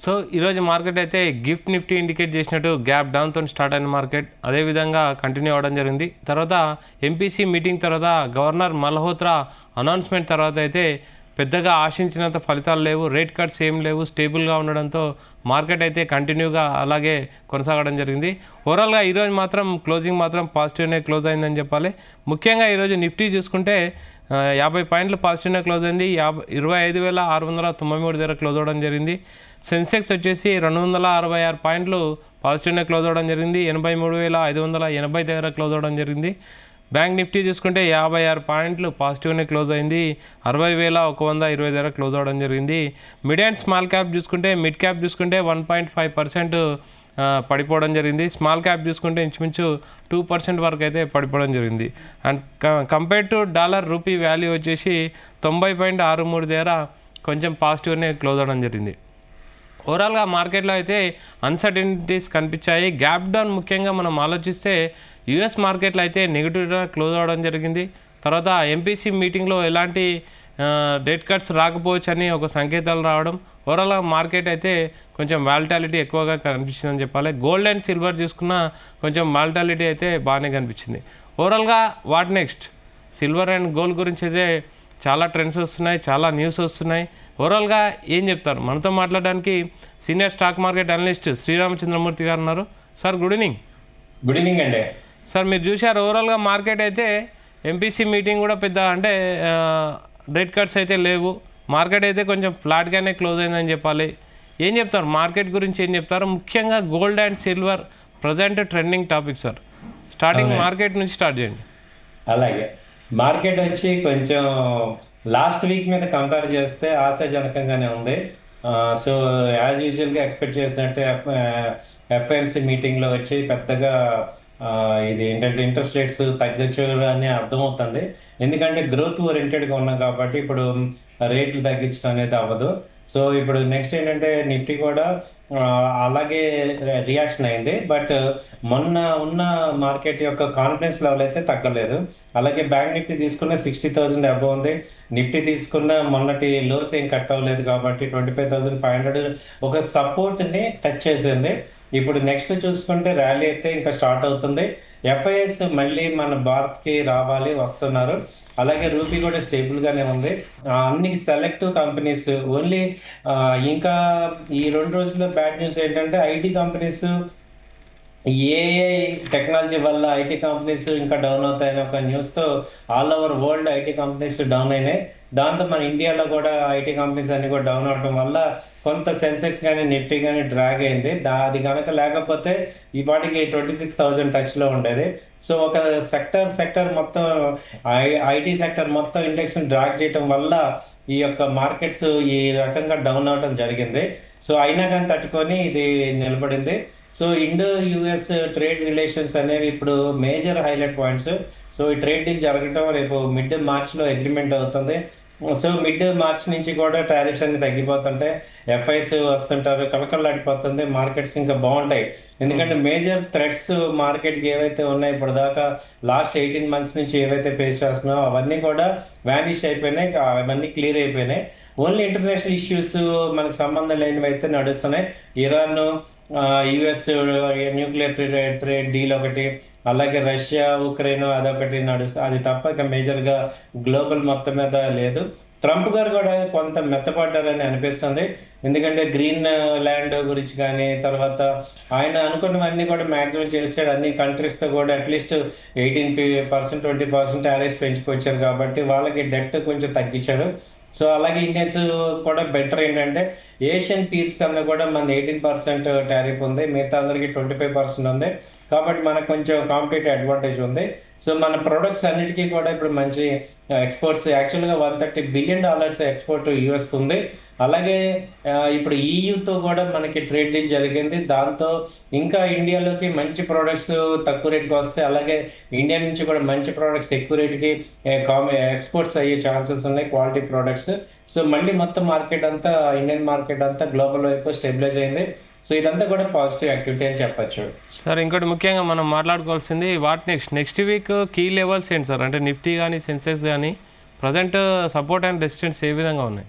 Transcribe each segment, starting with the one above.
So ఈరోజు market అయితే gift Nifty indicate చేసినట్టు గ్యాప్ డౌన్తో స్టార్ట్ అయిన మార్కెట్ అదేవిధంగా కంటిన్యూ అవ్వడం జరిగింది. తర్వాత ఎంపీసీ మీటింగ్ తర్వాత గవర్నర్ మల్హోత్రా అనౌన్స్మెంట్ తర్వాత అయితే పెద్దగా ఆశించినంత ఫలితాలు లేవు, రేట్ కట్స్ ఏం లేవు, స్టేబుల్గా ఉండడంతో మార్కెట్ అయితే కంటిన్యూగా అలాగే కొనసాగడం జరిగింది. ఓవరాల్గా ఈరోజు మాత్రం క్లోజింగ్ మాత్రం పాజిటివ్నే క్లోజ్ అయిందని చెప్పాలి. ముఖ్యంగా ఈరోజు నిఫ్టీ చూసుకుంటే 50 పాయింట్లు పాజిటివ్నే క్లోజ్ అయింది. 25,693 దగ్గర క్లోజ్ అవ్వడం జరిగింది. సెన్సెక్స్ వచ్చేసి 266 పాయింట్లు పాజిటివ్నే క్లోజ్ అవ్వడం జరిగింది. 83,580 దగ్గర క్లోజ్ అవ్వడం జరిగింది. బ్యాంక్ నిఫ్టీ చూసుకుంటే 56 పాయింట్లు పాజిటివ్నే క్లోజ్ అయింది. 60,120 దగ్గర క్లోజ్ అవ్వడం జరిగింది. మిడ్ అండ్ స్మాల్ క్యాప్ చూసుకుంటే మిడ్ క్యాప్ చూసుకుంటే 1.5% పడిపోవడం జరిగింది. స్మాల్ క్యాప్ చూసుకుంటే ఇంచుమించు 2% వరకు అయితే పడిపోవడం జరిగింది. And compare to dollar rupee value వచ్చేసి 90.63 దగ్గర కొంచెం పాజిటివ్నే క్లోజ్ అవ్వడం జరిగింది. ఓవరాల్గా మార్కెట్లో అయితే అన్సర్టనిటీస్ కనిపించాయి. గ్యాప్ డౌన్ ముఖ్యంగా మనం ఆలోచిస్తే యుఎస్ మార్కెట్లో అయితే నెగిటివ్గా క్లోజ్ అవ్వడం జరిగింది. తర్వాత ఎంపీసీ మీటింగ్లో ఎలాంటి రేట్ కట్స్ రాకపోవచ్చు అని ఒక సంకేతాలు రావడం, ఓవరాల్గా మార్కెట్ అయితే కొంచెం వాలటాలిటీ ఎక్కువగా కనిపించిందని చెప్పాలి. గోల్డ్ అండ్ సిల్వర్ చూసుకున్న కొంచెం వాలటాలిటీ అయితే బాగానే కనిపించింది. ఓవరాల్గా what next silver and gold గురించి అయితే చాలా ట్రెండ్స్ వస్తున్నాయి, చాలా న్యూస్ వస్తున్నాయి. ఓవరాల్గా ఏం చెప్తారు? మనతో మాట్లాడడానికి senior stock market analyst Sriramachandramurthy గారు ఉన్నారు. Sir good evening. Good evening అండి. సార్ మీరు చూశారు ఓవరాల్గా మార్కెట్ అయితే ఎంపీసీ మీటింగ్ కూడా పెద్ద అంటే రేట్ కట్స్ అయితే లేవు, మార్కెట్ అయితే కొంచెం ఫ్లాట్గానే క్లోజ్ అయిందని చెప్పాలి. ఏం చెప్తారు మార్కెట్ గురించి, ఏం చెప్తారు? ముఖ్యంగా gold and silver present trending topic sir. Starting market నుంచి స్టార్ట్ చేయండి. అలాగే మార్కెట్ వచ్చి కొంచెం లాస్ట్ వీక్ మీద కంపేర్ చేస్తే ఆశాజనకంగానే ఉంది. సో యాజ్ యూజువల్గా ఎక్స్పెక్ట్ చేసినట్టు ఎఫ్ఓఎంసీ మీటింగ్లో వచ్చి పెద్దగా ఇది ఏంటంటే ఇంట్రెస్ట్ రేట్స్ తగ్గచ్చు అని అర్థమవుతుంది. ఎందుకంటే గ్రోత్ ఓరియంటెడ్గా ఉన్నాం కాబట్టి ఇప్పుడు రేట్లు తగ్గించడం అనేది అవ్వదు. సో ఇప్పుడు నెక్స్ట్ ఏంటంటే నిఫ్టీ కూడా అలాగే రియాక్షన్ అయింది. బట్ మొన్న ఉన్న మార్కెట్ యొక్క కాన్ఫిడెన్స్ లెవెల్ అయితే తగ్గలేదు. అలాగే బ్యాంక్ నిఫ్టీ తీసుకున్న 60,000 అబవ్ ఉంది. నిఫ్టీ తీసుకున్న మొన్నటి లోస్ ఏం కట్ అవ్వలేదు కాబట్టి 25,500 ఒక సపోర్ట్ని టచ్ చేసింది. ఇప్పుడు నెక్స్ట్ చూసుకుంటే ర్యాలీ అయితే ఇంకా స్టార్ట్ అవుతుంది. ఎఫ్ఐఎస్ మళ్ళీ మన భారత్కి వస్తున్నారు. అలాగే రూపీ కూడా స్టేబుల్గానే ఉంది. అన్ని సెలెక్టివ్ కంపెనీస్ ఓన్లీ. ఇంకా ఈ 2 రోజుల్లో బ్యాడ్ న్యూస్ ఏంటంటే ఐటీ కంపెనీస్, ఏఐ టెక్నాలజీ వల్ల ఐటీ కంపెనీస్ ఇంకా డౌన్ అవుతాయని ఒక న్యూస్తో all over world IT companies down అయినాయి. దాంతో మన ఇండియాలో కూడా ఐటీ కంపెనీస్ అన్ని కూడా డౌన్ అవడం వల్ల కొంత సెన్సెక్స్ కానీ నిఫ్టీ కానీ డ్రాగ్ అయింది. అది కనుక లేకపోతే ఈ పాటికి 26,000 టచ్లో ఉండేది. సో ఒక సెక్టర్ మొత్తం ఐటీ సెక్టర్ మొత్తం ఇండెక్స్ని డ్రాగ్ చేయడం వల్ల ఈ యొక్క మార్కెట్స్ ఈ రకంగా డౌన్ అవడం జరిగింది. సో అయినా కానీ తట్టుకొని ఇది నిలబడింది. So Indo US trade relations అనేవి ఇప్పుడు మేజర్ హైలైట్ పాయింట్స్. సో ఈ ట్రేడ్ డీల్ జరగడం రేపు మిడ్ మార్చ్లో అగ్రిమెంట్ అవుతుంది. సో మిడ్ మార్చ్ నుంచి కూడా టారిఫ్స్ అన్ని తగ్గిపోతుంటాయి, ఎఫ్ఐస్ వస్తుంటారు, కలకల్లాడిపోతుంది, మార్కెట్స్ ఇంకా బాగుంటాయి. ఎందుకంటే మేజర్ థ్రెట్స్ మార్కెట్కి ఏవైతే ఉన్నాయో ఇప్పుడు దాకా లాస్ట్ 18 months నుంచి ఏవైతే ఫేస్ చేస్తున్నాయో అవన్నీ కూడా వ్యానిష్ అయిపోయినాయి, అవన్నీ క్లియర్ అయిపోయినాయి. ఓన్లీ ఇంటర్నేషనల్ ఇష్యూస్ మనకు సంబంధం లేనివి అయితే నడుస్తున్నాయి. Iran US nuclear trade deal ఒకటి, అలాగే రష్యా ఉక్రెయిన్ అదొకటి నడుస్తుంది. అది తప్ప ఇక మేజర్గా గ్లోబల్ మొత్తం మీద లేదు. ట్రంప్ గారు కూడా కొంత మెత్తపడ్డారని అనిపిస్తుంది. ఎందుకంటే గ్రీన్ ల్యాండ్ గురించి కానీ తర్వాత ఆయన అనుకున్నవన్నీ కూడా మ్యాక్సిమం చేస్తాడు. అన్ని కంట్రీస్తో కూడా అట్లీస్ట్ 18%, 20% టారిఫ్స్ పెంచుకొచ్చారు కాబట్టి వాళ్ళకి డెట్ కొంచెం తగ్గించాడు. సో అలాగే ఇండియన్స్ కూడా బెటర్ ఏంటంటే ఏషియన్ పీర్స్ కన్నా కూడా మన 18% టారిఫ్ ఉంది, మిగతా అందరికి 25% ఉంది. కాబట్టి మనకు కొంచెం కాంపిటేటివ్ అడ్వాంటేజ్ ఉంది. సో మన ప్రొడక్ట్స్ అన్నిటికీ కూడా ఇప్పుడు మంచి ఎక్స్పోర్ట్స్, యాక్చువల్గా $130 billion ఎక్స్పోర్ట్ యూఎస్కి ఉంది. అలాగే ఇప్పుడు ఈయూతో కూడా మనకి ట్రేడ్ డీల్ జరిగింది. దాంతో ఇంకా ఇండియాలోకి మంచి ప్రోడక్ట్స్ తక్కువ రేట్కి వస్తాయి. అలాగే ఇండియా నుంచి కూడా మంచి ప్రోడక్ట్స్ ఎక్కువ రేట్కి ఎక్స్పోర్ట్స్ అయ్యే ఛాన్సెస్ ఉన్నాయి, క్వాలిటీ ప్రోడక్ట్స్. సో మళ్ళీ మొత్తం మార్కెట్ అంతా, ఇండియన్ మార్కెట్ అంతా గ్లోబల్ వైపు స్టెబిలైజ్ అయింది. సో ఇదంతా కూడా పాజిటివ్ యాక్టివిటీ అని చెప్పచ్చు. సార్ ఇంకోటి ముఖ్యంగా మనం మాట్లాడుకోవాల్సింది what next week key levels ఏంటి సార్? అంటే నిఫ్టీ కానీ సెన్సెక్స్ కానీ ప్రజెంట్ సపోర్ట్ అండ్ రెసిస్టెన్స్ ఏ విధంగా ఉన్నాయి?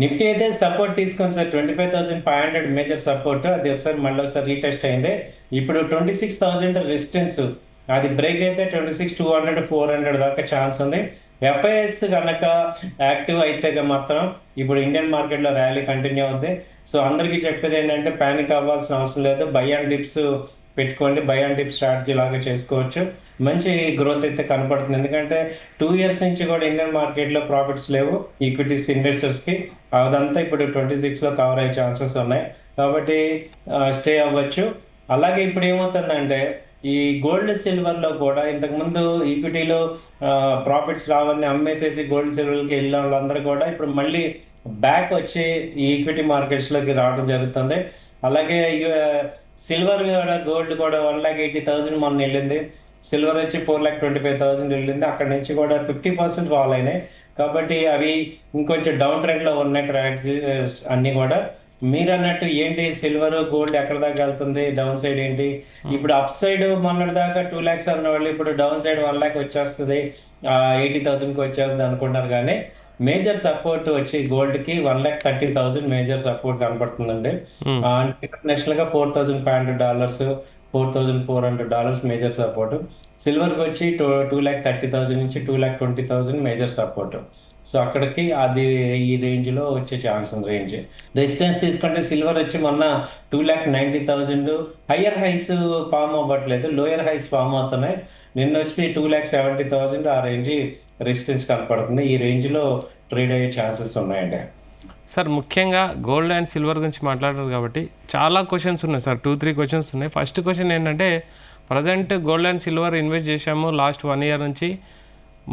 నిఫ్టీ అయితే సపోర్ట్ తీసుకుంది సార్, 25,500 మేజర్ సపోర్ట్, అది ఒకసారి మళ్ళీ ఒకసారి రీటెస్ట్ అయింది. ఇప్పుడు 26,000 రెసిస్టెన్స్, అది బ్రేక్ అయితే 26,200 400 దాకా ఛాన్స్ ఉంది. ఎఫ్ఐఎస్ కనుక యాక్టివ్ అయితే మాత్రం ఇప్పుడు ఇండియన్ మార్కెట్లో ర్యాలీ కంటిన్యూ అవుద్ది. సో అందరికీ చెప్పేది ఏంటంటే ప్యానిక్ అవ్వాల్సిన అవసరం లేదు, బై అండ్ డిప్స్ పెట్టుకోండి, బై అండ్ డిప్ స్ట్రాటజీ లాగా చేసుకోవచ్చు. మంచి గ్రోత్ అయితే కనపడుతుంది, ఎందుకంటే 2 ఇయర్స్ నుంచి కూడా ఇండియన్ మార్కెట్లో ప్రాఫిట్స్ లేవు ఈక్విటీస్ ఇన్వెస్టర్స్కి. అదంతా ఇప్పుడు 26లో కవర్ అయ్యే ఛాన్సెస్ ఉన్నాయి, కాబట్టి స్టే అవ్వచ్చు. అలాగే ఇప్పుడు ఏమవుతుందంటే ఈ గోల్డ్ సిల్వర్లో కూడా ఇంతకుముందు ఈక్విటీలో ప్రాఫిట్స్ రావాలని అమ్మేసేసి గోల్డ్ సిల్వర్కి వెళ్ళిన వాళ్ళందరూ కూడా ఇప్పుడు మళ్ళీ బ్యాక్ వచ్చి ఈ ఈక్విటీ మార్కెట్స్లోకి రావడం జరుగుతుంది. అలాగే సిల్వర్ కూడా, గోల్డ్ కూడా 1,80,000 మొన్న వెళ్ళింది, సిల్వర్ వచ్చి 4,25,000 వెళ్ళింది. అక్కడ నుంచి కూడా 50% ఫాల్ అయినాయి. కాబట్టి అవి ఇంకొంచెం డౌన్ ట్రెండ్లో ఉన్నాయి ట్రాక్స్ అన్నీ కూడా. మీరు అన్నట్టు ఏంటి సిల్వర్ గోల్డ్ ఎక్కడ దాకా వెళ్తుంది, డౌన్ సైడ్ ఏంటి? ఇప్పుడు అప్ సైడ్ మొన్నటి దాకా 2 lakhs అన్న వాళ్ళు ఇప్పుడు డౌన్ సైడ్ 1 lakh వచ్చేస్తుంది, 80,000కి వచ్చేస్తుంది అనుకుంటారు. కానీ మేజర్ సపోర్ట్ వచ్చి గోల్డ్ కి 1,30,000 మేజర్ సపోర్ట్ కనపడుతుందండి. ఇంటర్నేషనల్ గా $4,500, $4,400 మేజర్ సపోర్ట్. సిల్వర్ కి వచ్చి 2,30,000 నుంచి 2,20,000 మేజర్ సపోర్ట్. సో అక్కడికి అది ఈ రేంజ్ లో వచ్చే ఛాన్స్ ఉంది. రేంజ్ రెసిస్టెన్స్ తీసుకుంటే సిల్వర్ వచ్చి మొన్న 2,90,000 హయ్యర్ హైస్ ఫామ్ అవ్వట్లేదు, లోయర్ హైస్ ఫామ్ అవుతున్నాయి. నిన్న వచ్చి 2,70,000 ఆ రేంజ్ రెసిస్టెన్స్ కనపడుతుంది. ఈ రేంజ్ లో ట్రేడ్ అయ్యే ఛాన్సెస్ ఉన్నాయండి. సార్ ముఖ్యంగా గోల్డ్ అండ్ సిల్వర్ గురించి మాట్లాడారు కాబట్టి చాలా క్వశ్చన్స్ ఉన్నాయి సార్, 2-3 క్వశ్చన్స్ ఉన్నాయి. ఫస్ట్ క్వశ్చన్ ఏంటంటే, present gold and silver invest చేసాము లాస్ట్ 1 year నుంచి,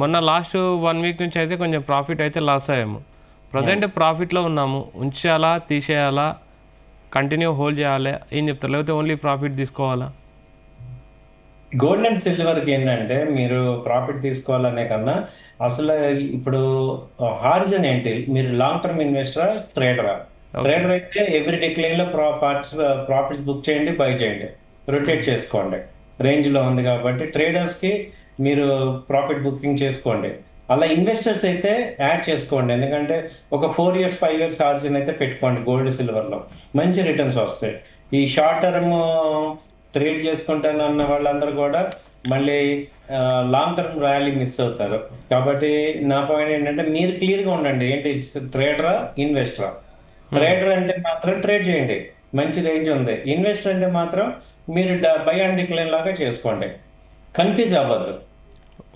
మొన్న లాస్ట్ 1 week నుంచి అయితే కొంచెం ప్రాఫిట్ అయితే లాస్ అయ్యాము. ప్రజెంట్ ప్రాఫిట్లో ఉన్నాము, ఉంచాలా తీసేయాలా, కంటిన్యూ హోల్డ్ చేయాలా, ఏం చెప్తారు? లేకపోతే ఓన్లీ ప్రాఫిట్ తీసుకోవాలా? గోల్డ్ అండ్ సిల్వర్కి ఏంటంటే మీరు ప్రాఫిట్ తీసుకోవాలనే కన్నా అసలు ఇప్పుడు హారిజన్ ఏంటి, మీరు లాంగ్ టర్మ్ ఇన్వెస్టరా ట్రేడరా? ట్రేడర్ అయితే ఎవ్రీ డిక్లైన్ లో ప్రాఫిట్స్ బుక్ చేయండి, బై చేయండి, రొటేట్ చేసుకోండి, రేంజ్ లో ఉంది కాబట్టి. ట్రేడర్స్ కి మీరు ప్రాఫిట్ బుకింగ్ చేసుకోండి. అలా ఇన్వెస్టర్స్ అయితే యాడ్ చేసుకోండి, ఎందుకంటే ఒక 4 years 5 years హారిజన్ అయితే పెట్టుకోండి. గోల్డ్ సిల్వర్ లో మంచి రిటర్న్స్ వస్తాయి. ఈ షార్ట్ టర్మ్ ట్రేడ్ చేసుకుంటానన్న వాళ్ళందరూ కూడా మళ్ళీ లాంగ్ టర్మ్ ర్యాలీ మిస్ అవుతారు. కాబట్టి నా పాయింట్ ఏంటంటే మీరు క్లియర్గా ఉండండి, ఏంటి ట్రేడరా ఇన్వెస్టరా? ట్రేడర్ అంటే మాత్రం ట్రేడ్ చేయండి, మంచి రేంజ్ ఉంది. ఇన్వెస్టర్ అంటే మాత్రం మీరు బై అండ్ డిక్లైన్ లాగా చేసుకోండి, కన్ఫ్యూజ్ అవ్వద్దు.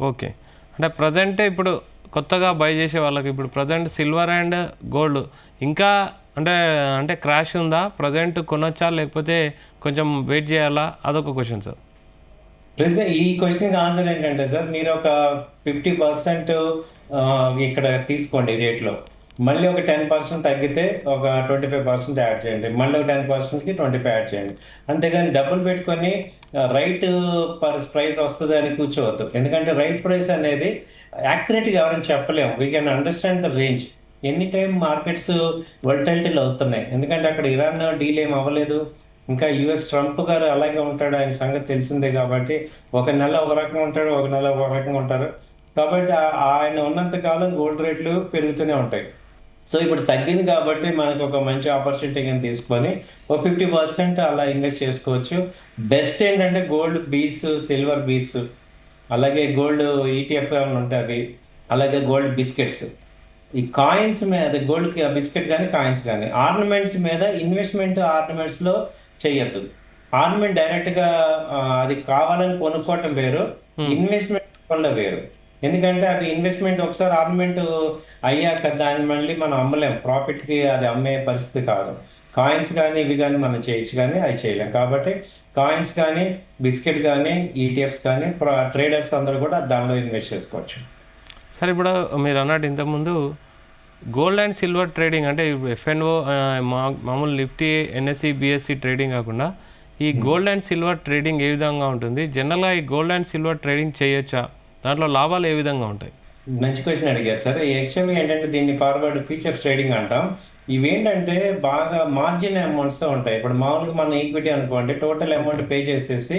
ఓకే, అంటే ప్రజెంట్ ఇప్పుడు కొత్తగా బై చేసే వాళ్ళకి ఇప్పుడు ప్రజెంట్ సిల్వర్ అండ్ గోల్డ్ ఇంకా అంటే క్రాష్ ఉందా? ప్రజెంట్ కొనొచ్చా లేకపోతే కొంచెం వెయిట్ చేయాలా? అదొక క్వశ్చన్ సార్. ఈ క్వశ్చన్కి ఆన్సర్ ఏంటంటే సార్, మీరు ఒక 50% ఇక్కడ తీసుకోండి రేట్లో, మళ్ళీ ఒక 10% తగ్గితే ఒక 25% యాడ్ చేయండి, మళ్ళీ ఒక 10%కి 25 యాడ్ చేయండి. అంతేగాని డబ్బులు పెట్టుకొని రైట్ ప్రైస్ వస్తుంది అని కూర్చోవద్దు, ఎందుకంటే రైట్ ప్రైస్ అనేది యాక్యురేట్గా ఎవరైనా చెప్పలేము. We can understand the range. Any time markets వోల్టాలిటీలు అవుతున్నాయి, ఎందుకంటే అక్కడ ఇరాన్ డీల్ ఏం అవ్వలేదు, ఇంకా యుఎస్ ట్రంప్ గారు అలాగే ఉంటాడు, ఆయన సంగతి తెలిసిందే. కాబట్టి ఒక నెల ఒక రకంగా ఉంటాడు, ఒక నెల ఒక రకంగా ఉంటారు. కాబట్టి ఆయన ఉన్నంత కాలం గోల్డ్ రేట్లు పెరుగుతూనే ఉంటాయి. సో ఇప్పుడు తగ్గింది కాబట్టి మనకు ఒక మంచి ఆపర్చునిటీ కింద తీసుకొని ఒక 50% అలా ఇన్వెస్ట్ చేసుకోవచ్చు. బెస్ట్ ఏంటంటే గోల్డ్ బీస్, సిల్వర్ బీస్, అలాగే గోల్డ్ ఈటీఎఫ్ ఏమైనా ఉంటాయి అవి, అలాగే గోల్డ్ బిస్కెట్స్. ఈ కాయిన్స్ మీద, గోల్డ్ బిస్కెట్ కానీ కాయిన్స్ కానీ, ఆర్నమెంట్స్ మీద ఇన్వెస్ట్మెంట్ ఆర్నమెంట్స్లో చేయొద్దు. ఆర్నమెంట్ డైరెక్ట్గా అది కావాలని కొనుక్కోవటం వేరు, ఇన్వెస్ట్మెంట్ వల్ల వేరు. ఎందుకంటే అవి ఇన్వెస్ట్మెంట్ ఒకసారి ఆర్నమెంట్ అయ్యాక దాన్ని మళ్ళీ మనం అమ్మలేం, ప్రాఫిట్కి అది అమ్మే పరిస్థితి కాదు. కాయిన్స్ కానీ ఇవి కానీ మనం చేయొచ్చు, కానీ అవి చేయలేం. కాబట్టి కాయిన్స్ కానీ బిస్కెట్ కానీ ఈటీఎఫ్స్ కానీ ట్రేడర్స్ అందరూ కూడా దానిలో ఇన్వెస్ట్ చేసుకోవచ్చు. సరే, ఇప్పుడు మీరు అన్నట్టు ఇంతకుముందు గోల్డ్ అండ్ సిల్వర్ ట్రేడింగ్ అంటే ఎఫ్ఎన్ఓ మామూలు నిఫ్టీ, ఎన్ఎస్సి, బిఎస్సి ట్రేడింగ్ కాకుండా ఈ గోల్డ్ అండ్ సిల్వర్ ట్రేడింగ్ ఏ విధంగా ఉంటుంది? జనరల్గా ఈ గోల్డ్ అండ్ సిల్వర్ ట్రేడింగ్ చేయొచ్చా? దాంట్లో లాభాలు ఏ విధంగా ఉంటాయి? మంచి క్వశ్చన్ అడిగారు సార్. యాక్చువల్గా ఏంటంటే దీన్ని ఫార్వర్డ్ ఫ్యూచర్స్ ట్రేడింగ్ అంటాం. ఇవేంటంటే బాగా మార్జిన్ అమౌంట్స్ ఉంటాయి. ఇప్పుడు మామూలుగా మన ఈక్విటీ అనుకోండి, టోటల్ అమౌంట్ పే చేసేసి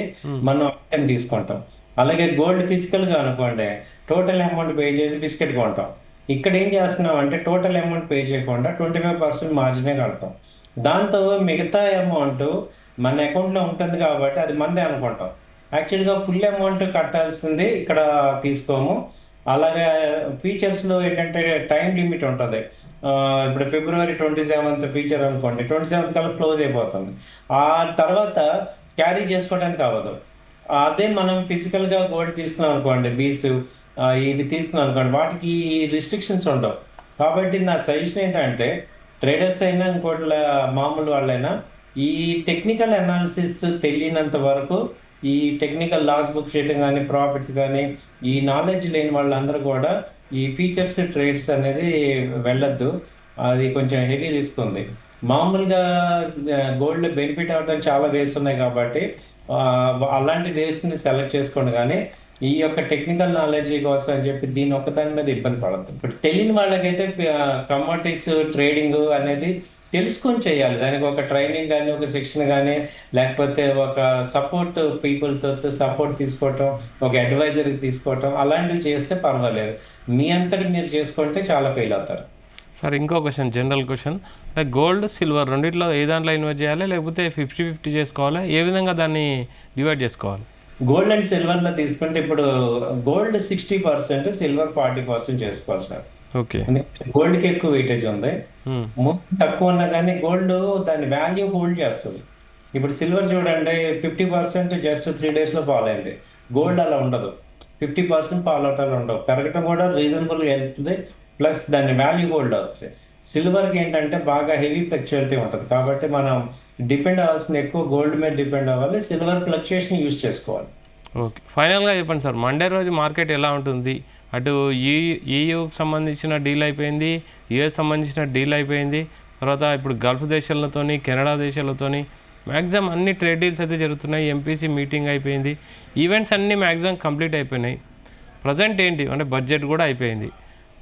మనం ఐటమ్ తీసుకుంటాం. అలాగే గోల్డ్ ఫిజికల్గా అనుకోండి, టోటల్ అమౌంట్ పే చేసి బిస్కెట్ కొంటాం. ఇక్కడ ఏం చేస్తున్నాం అంటే టోటల్ అమౌంట్ పే చేయకుండా 25% మార్జినే కడతాం. దాంతో మిగతా అమౌంట్ మన అకౌంట్లో ఉంటుంది కాబట్టి అది మనదే అనుకుంటాం. యాక్చువల్‌గా ఫుల్ అమౌంట్ కట్టాల్సింది ఇక్కడ తీసుకోము. అలాగే ఫీచర్స్‌లో ఏంటంటే టైమ్ లిమిట్ ఉంటది. ఇప్పుడు ఫిబ్రవరి 27థ్ ఫీచర్ అనుకోండి. 27థ్ కల్లా క్లోజ్ అయిపోతుంది. ఆ తర్వాత క్యారీ చేసుకోవడానికి అవ్వదు. అదే మనం ఫిజికల్‌గా గోల్డ్ తీసుకున్నాం అనుకోండి ఇవి తీసుకున్నాం అనుకోండి. వాటికి రిస్ట్రిక్షన్స్ ఉండవు. కాబట్టి నా సజెషన్ ఏంటంటే ట్రేడర్స్ అయినా మామూలు వాళ్ళైనా ఈ టెక్నికల్ అనాలిసిస్ తెలియనంత వరకు ఈ టెక్నికల్ లాస్ బుక్ చేయడం గానీ, ప్రాఫిట్స్ గానీ, ఈ నాలెడ్జ్ లేని వాళ్ళందరూ కూడా ఈ ఫ్యూచర్స్ ట్రేడ్స్ అనేది వెళ్ళొద్దు. అది కొంచెం హెవీ రిస్క్ ఉంది. మామూలుగా గోల్డ్ బెనిఫిట్ అవ్వడానికి చాలా వేస్ ఉన్నాయి కాబట్టి అలాంటి వేస్‌ని సెలెక్ట్ చేసుకోండి గానీ, ఈ యొక్క టెక్నికల్ నాలెడ్జ్ కోసం అని చెప్పి దీని ఒక్కదాని మీద ఇబ్బంది పడొద్దు. ఇప్పుడు తెలియని వాళ్ళకైతే కమోడిటీస్ ట్రేడింగ్ అనేది తెలుసుకొని చేయాలి. దానికి ఒక ట్రైనింగ్ గానీ, ఒక శిక్షణ గానీ, లేకపోతే ఒక సపోర్ట్ పీపుల్‌తో సపోర్ట్ తీసుకోవటం, ఒక అడ్వైజర్‌కి తీసుకోవటం అలాంటివి చేస్తే పర్వాలేదు. మీ అంతట మీరు చేసుకుంటే చాలా ఫెయిల్ అవుతారు. సార్ ఇంకో క్వశ్చన్, జనరల్ క్వశ్చన్, అంటే గోల్డ్, సిల్వర్ రెండిట్లో ఏ దాంట్లో ఇన్వెస్ట్ చేయాలి, లేకపోతే 50-50 చేసుకోవాలా? ఏ విధంగా దాన్ని డివైడ్ చేసుకోవాలి? గోల్డ్ అండ్ సిల్వర్‌లో తీసుకుంటే ఇప్పుడు గోల్డ్ 60%, సిల్వర్ 40% చేసుకోవాలి సార్. ఓకే. ఎందుకంటే గోల్డ్‌కి ఎక్కువ వెయిటేజ్ ఉంది. తక్కువ ఉన్నా కానీ గోల్డ్ దాని వాల్యూ హోల్డ్ చేస్తుంది. ఇప్పుడు సిల్వర్ చూడండి 50% జస్ట్ 3 డేస్‌లో ఫాల్ అయింది. గోల్డ్ అలా ఉండదు. 50% ఫాల్ అవటాలు ఉండవు. పెరగటం కూడా రీజనబుల్‌గా వెళ్తుంది. ప్లస్ దాని వాల్యూ హోల్డ్ అవుతుంది. సిల్వర్‌కి ఏంటంటే బాగా హెవీ ఫ్లక్చుయేటివ్ ఉంటది. కాబట్టి మనం డిపెండ్ అవ్వాల్సింది ఎక్కువ గోల్డ్ మీద డిపెండ్ అవ్వాలి. సిల్వర్ ఫ్లక్చుయేషన్ యూజ్ చేసుకోవాలి. ఓకే. ఫైనల్‌గా చెప్పండి సార్, మండే రోజు మార్కెట్ ఎలా ఉంటుంది? అటు ఈయూకి సంబంధించిన డీల్ అయిపోయింది, యూఎస్ సంబంధించిన డీల్ అయిపోయింది, తర్వాత ఇప్పుడు గల్ఫ్ దేశాలతోని, కెనడా దేశాలతోని మ్యాక్సిమం అన్ని ట్రేడ్ డీల్స్ అయితే జరుగుతున్నాయి. ఎంపీసీ మీటింగ్ అయిపోయింది. ఈవెంట్స్ అన్నీ మ్యాక్సిమం కంప్లీట్ అయిపోయినాయి. ప్రజెంట్ ఏంటి అంటే బడ్జెట్ కూడా అయిపోయింది.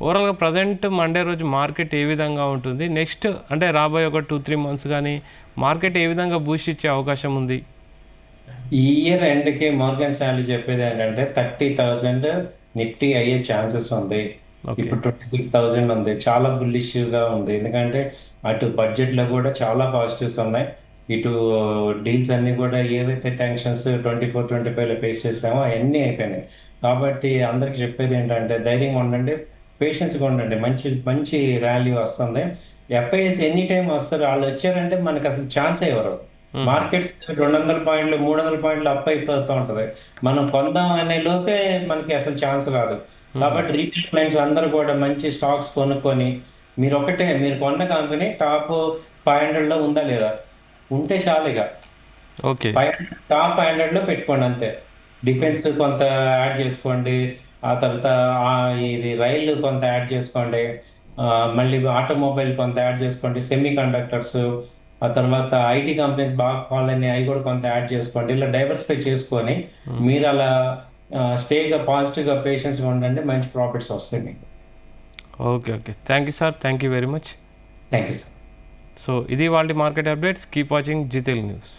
ఓవరాల్గా ప్రజెంట్ మండే రోజు మార్కెట్ ఏ విధంగా ఉంటుంది? నెక్స్ట్ అంటే రాబోయే ఒక 2-3 మంత్స్ కానీ మార్కెట్ ఏ విధంగా బూస్ట్ ఇచ్చే అవకాశం ఉంది? ఈ ఇయర్ ఎండ్‌కి మోర్గాన్ స్టాన్లీ చెప్పేది ఏంటంటే 30,000 నిఫ్టీ అయ్యే ఛాన్సెస్ ఉంది. ఓకే. ఇప్పుడు 26,000 ఉంది. చాలా బుల్లిష్‌గా ఉంది. ఎందుకంటే అటు బడ్జెట్‌లో కూడా చాలా పాజిటివ్స్ ఉన్నాయి. ఇటు డీల్స్ అన్నీ కూడా ఏవైతే టెన్షన్స్ 24, 25లో ఫేస్ చేసామో అవన్నీ అయిపోయినాయి. కాబట్టి అందరికి చెప్పేది ఏంటంటే ధైర్యంగా ఉండండి. పేషెన్స్‌గా ఉండండి. మంచి మంచి ర్యాలీ వస్తుంది. ఎఫ్ఐఎస్ ఎనీ టైమ్ వస్తారు. ఆళ్ళు వచ్చారంటే మనకు అసలు ఛాన్సే ఇవ్వరు. మార్కెట్స్ 200 పాయింట్లు, 300 పాయింట్లు అప్ అయిపోతూ ఉంటది. మనం కొందాం అనే లోపే మనకి అసలు ఛాన్స్ రాదు. కాబట్టి రీటైల్ క్లయింట్స్ అందరూ కూడా మంచి స్టాక్స్ కొనుక్కొని మీరు కొన్న కంపెనీ టాప్ 500లో ఉందా లేదా? ఉంటే చాలిక. ఓకే. టాప్ 500లో పెట్టుకోండి అంతే. డిఫెన్స్ కొంత యాడ్ చేసుకోండి. ఆ తర్వాత ఇది రైలు కొంత యాడ్ చేసుకోండి. మళ్ళీ ఆటోమొబైల్ కొంత యాడ్ చేసుకోండి. సెమీ కండక్టర్స్, ఆ తర్వాత ఐటీ కంపెనీస్ బాగా ఫాల్ అయినాయి. అవి కూడా కొంత యాడ్ చేసుకోండి. ఇలా డైవర్సిఫై చేసుకొని మీరు అలా పాజిటివ్‌గా పేషెన్స్‌గా ఉండండి. మంచి ప్రాఫిట్స్ వస్తాయి మీకు. Okay. Okay. Thank you sir. Thank you very much. Thank you sir. So ఇది వాళ్ళ market updates. Keep watching Zee Telugu news.